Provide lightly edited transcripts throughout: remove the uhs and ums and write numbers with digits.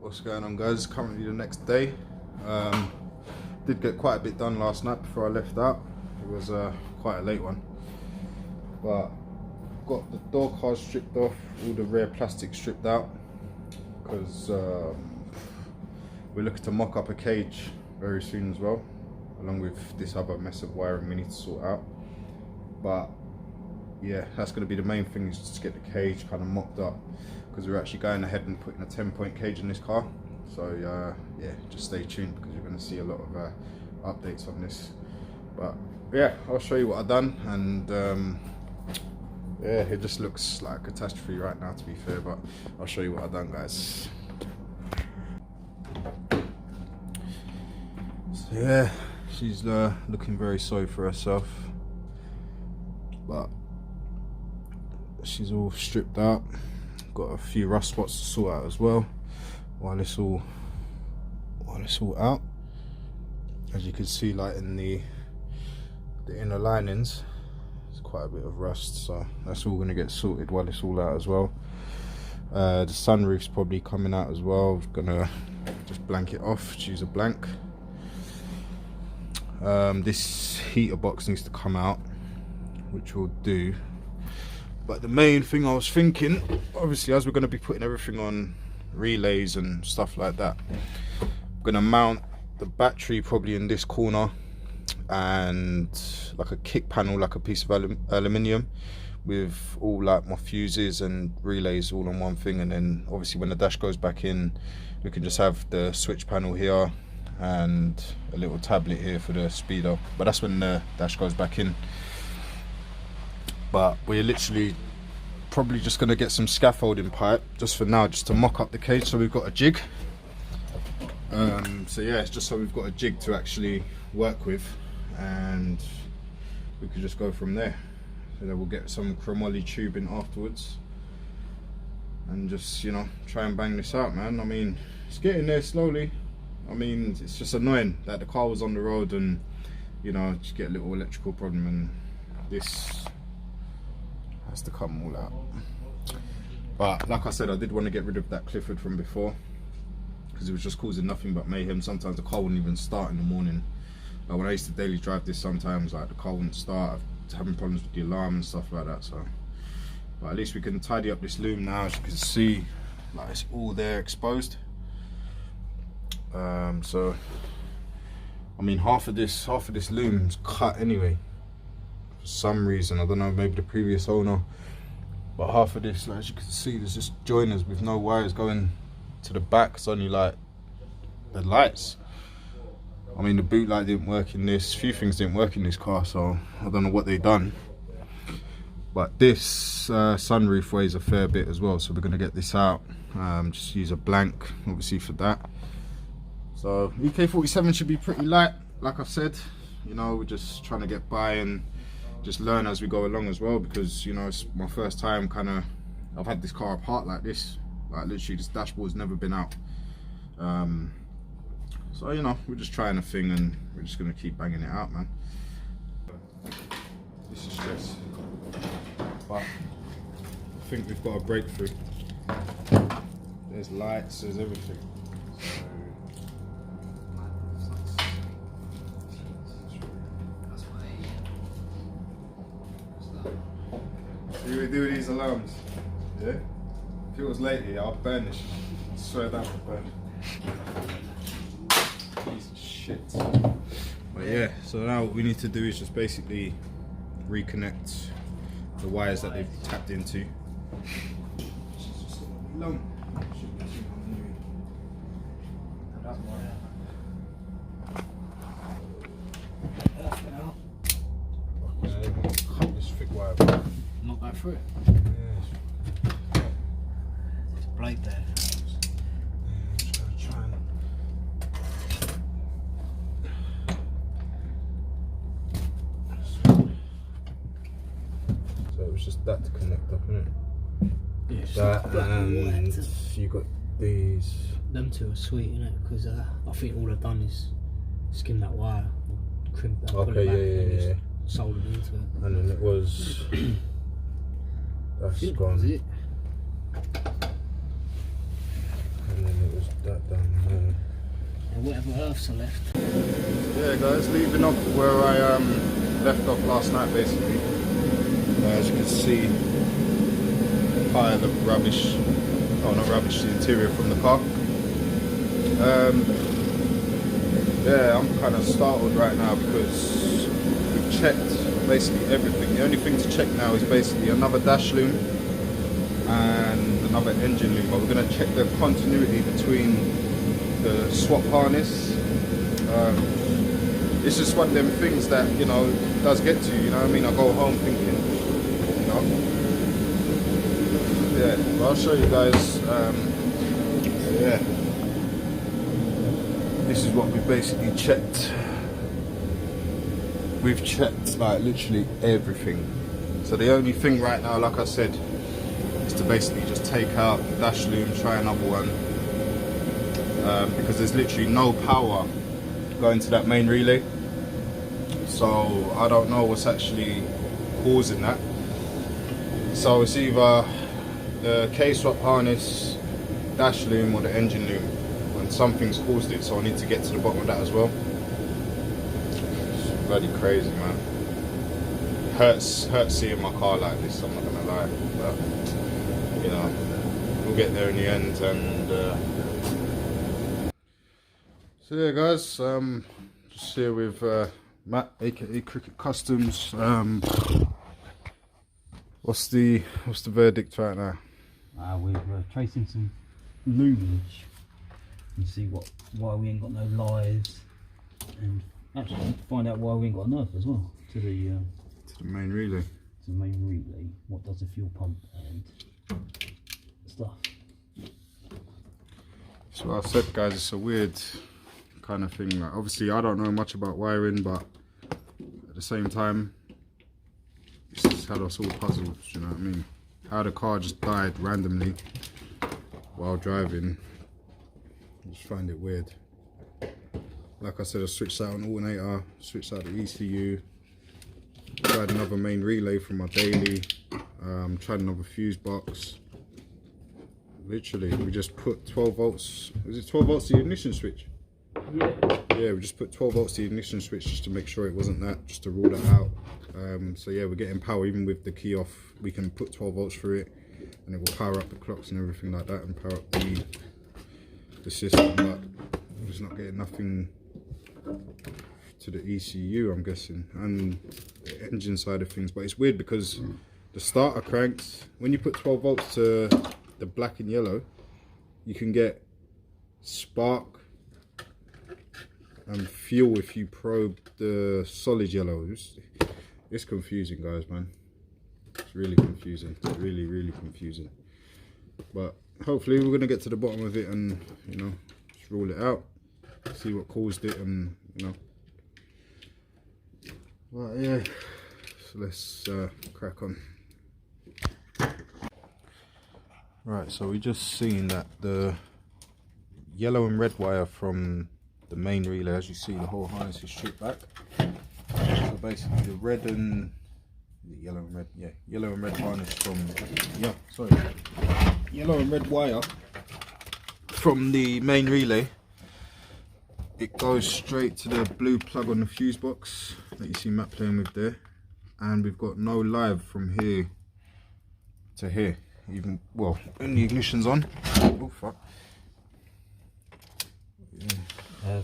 What's going on, guys? Currently the next day. Did get quite a bit done last night before I left out. It was quite a late one, but got the door cards stripped off, all the rear plastic stripped out, because we're looking to mock up a cage very soon as well, along with this other mess of wiring we need to sort out. But yeah, that's going to be the main thing, is just to get the cage kind of mocked up, because we're actually going ahead and putting a 10-point cage in this car. So yeah, just stay tuned, because you're going to see a lot of updates on this. But yeah, I'll show you what I've done, and yeah, it just looks like a catastrophe right now, to be fair, but I'll show you what I've done, guys. So yeah, she's looking very sorry for herself, but she's all stripped out. Got a few rust spots to sort out as well while it's all out. As you can see, like in the inner linings, there's quite a bit of rust, so that's all going to get sorted while it's all out as well. The sunroof's probably coming out as well. I'm gonna just blank it off, choose a blank. This heater box needs to come out, which we'll do. But the main thing I was thinking, obviously, as we're going to be putting everything on relays and stuff like that, I'm going to mount the battery probably in this corner, and like a kick panel, like a piece of aluminium with all like my fuses and relays all on one thing. And then obviously when the dash goes back in, we can just have the switch panel here and a little tablet here for the speedo, but that's when the dash goes back in. But we're literally probably just going to get some scaffolding pipe just for now, just to mock up the cage, so we've got a jig. So yeah, it's just so we've got a jig to actually work with, and we could just go from there. So then we'll get some chromoly tubing afterwards, and just, you know, try and bang this out, man. I mean, it's getting there slowly. I mean, it's just annoying that the car was on the road and, you know, just get a little electrical problem, and this has to come all out. But like I said, I did want to get rid of that Clifford from before, because it was just causing nothing but mayhem. Sometimes the car wouldn't even start in the morning. Like when I used to daily drive this, sometimes like the car wouldn't start. I was having problems with the alarm and stuff like that. So, but at least we can tidy up this loom now. As you can see, like it's all there exposed. So I mean, half of this loom's cut anyway. For some reason, I don't know, maybe the previous owner, but half of this, like, as you can see, there's just joiners with no wires going to the back. It's only like the lights. I mean, the boot light didn't work in this, a few things didn't work in this car, so I don't know what they've done. But this sunroof weighs a fair bit as well, so we're going to get this out. Just use a blank obviously for that. So EK47 should be pretty light, like I said. You know, we're just trying to get by and just learn as we go along as well, because, you know, it's my first time I've had this car apart like this. Like literally, this dashboard's never been out. So, you know, we're just trying a thing, and we're just gonna keep banging it out, man. This is stress, but I think we've got a breakthrough. There's lights, there's everything. See what we do with these alarms, yeah? If it was late here, I'll burn this. I swear that would burn. Piece of shit. But yeah, so now what we need to do is just basically reconnect the wires that they've tapped into. It's just long. Cut this thick wire. Not that through it. Yeah. There's a blade there. Try and... So it was just that to connect up, innit? Yeah, That, and you got these. Them two are sweet, innit? Because I think all I've done is skim that wire, crimp that, pull it back, and just soldered into it. And then it was that's gone. Was it? And then it Just that down there. And whatever earths are left. Yeah guys, leaving off where I left off last night basically. As you can see, pile of rubbish, oh not rubbish, the interior from the car. Yeah, I'm kind of startled right now because we've checked basically everything. The only thing to check now is basically another dash loom and another engine loom, but we're going to check the continuity between the swap harness. It's just one of them things that, you know, does get to you, you know what I mean? I go home thinking, you know, yeah, but I'll show you guys. Yeah, this is what we basically checked. We've checked like literally everything. So the only thing right now, like I said, is to basically just take out the dash loom, try another one, because there's literally no power going to that main relay. So I don't know what's actually causing that. So it's either the K-swap harness, dash loom, or the engine loom, and something's caused it. So I need to get to the bottom of that as well. It's bloody crazy, man. Hurts seeing my car like this, I'm not gonna lie, but you know, we'll get there in the end. And so yeah guys, just here with Matt, aka Kricketcustoms. What's the verdict right now? We're tracing some loomage and see why we ain't got no lives, and actually find out why we ain't got an earth as well to the main relay. To the main relay. What does the fuel pump and stuff? So I said, guys, it's a weird kind of thing. Like, obviously, I don't know much about wiring, but at the same time, it's just had us all puzzled. You know what I mean? How the car just died randomly while driving. I just find it weird. Like I said, I switched out an alternator, switched out the ECU, tried another main relay from my daily, tried another fuse box. Literally, we just put 12 volts. Is it 12 volts to the ignition switch? Yeah, we just put 12 volts to the ignition switch just to make sure it wasn't that, just to rule that out. So yeah, we're getting power even with the key off. We can put 12 volts through it, and it will power up the clocks and everything like that, and power up the system. But we're just not getting nothing to the ECU, I'm guessing, and the engine side of things. But it's weird because the starter cranks, when you put 12 volts to the black and yellow, you can get spark and fuel if you probe the solid yellow. It's confusing, guys, man. It's really confusing. It's really confusing. But hopefully we're gonna get to the bottom of it and, you know, just rule it out, see what caused it, and you know. But yeah, so let's crack on. Right, so we just seen that the yellow and red wire from the main relay, as you see, the whole harness is stripped back. So basically the red and yellow and red, yeah, yellow and red harness from, yeah, sorry, yellow and red wire from the main relay, it goes straight to the blue plug on the fuse box that you see Matt playing with there, and we've got no live from here to here, even, well, when the ignition's on. Oh fuck. Yeah.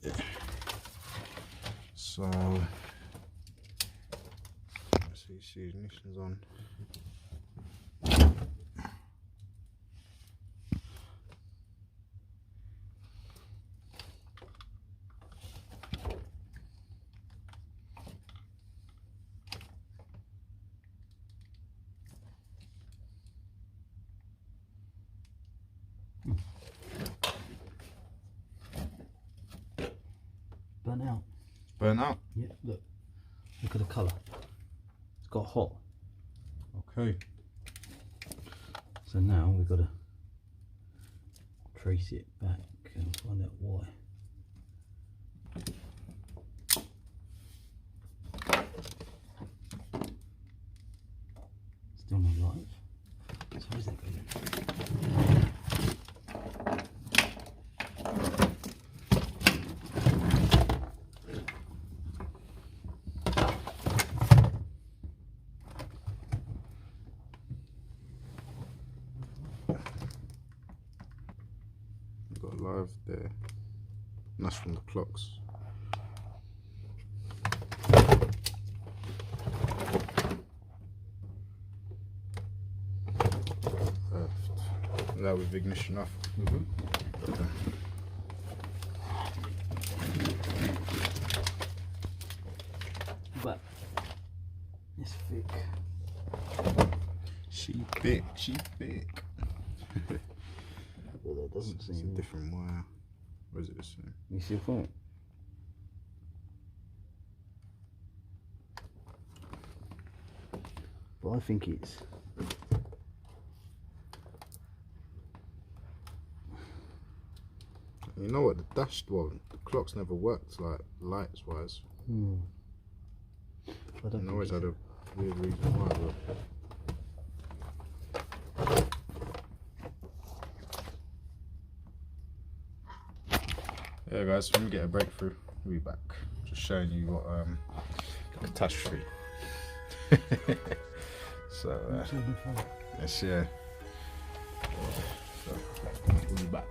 Yeah. So let's see, ignition's on. Burnt out. It's burnt out? Yeah, look at the colour. It's got hot. Okay. So now we've got to trace it back and find out why. Still no light. So where's that going? live there. And that's from the clocks. Perfect. Now with ignition off. But it's thick. She thick, she thick. Well, that doesn't It's seem a different wire. Or is it the same? You see a point? But I think it's You know what? The dash, well, the clocks never worked like lights wise. I don't I always think had a weird reason why, but yeah, guys, when we get a breakthrough, we'll be back. Just showing you what catastrophe. So yes, yeah. So we'll be back.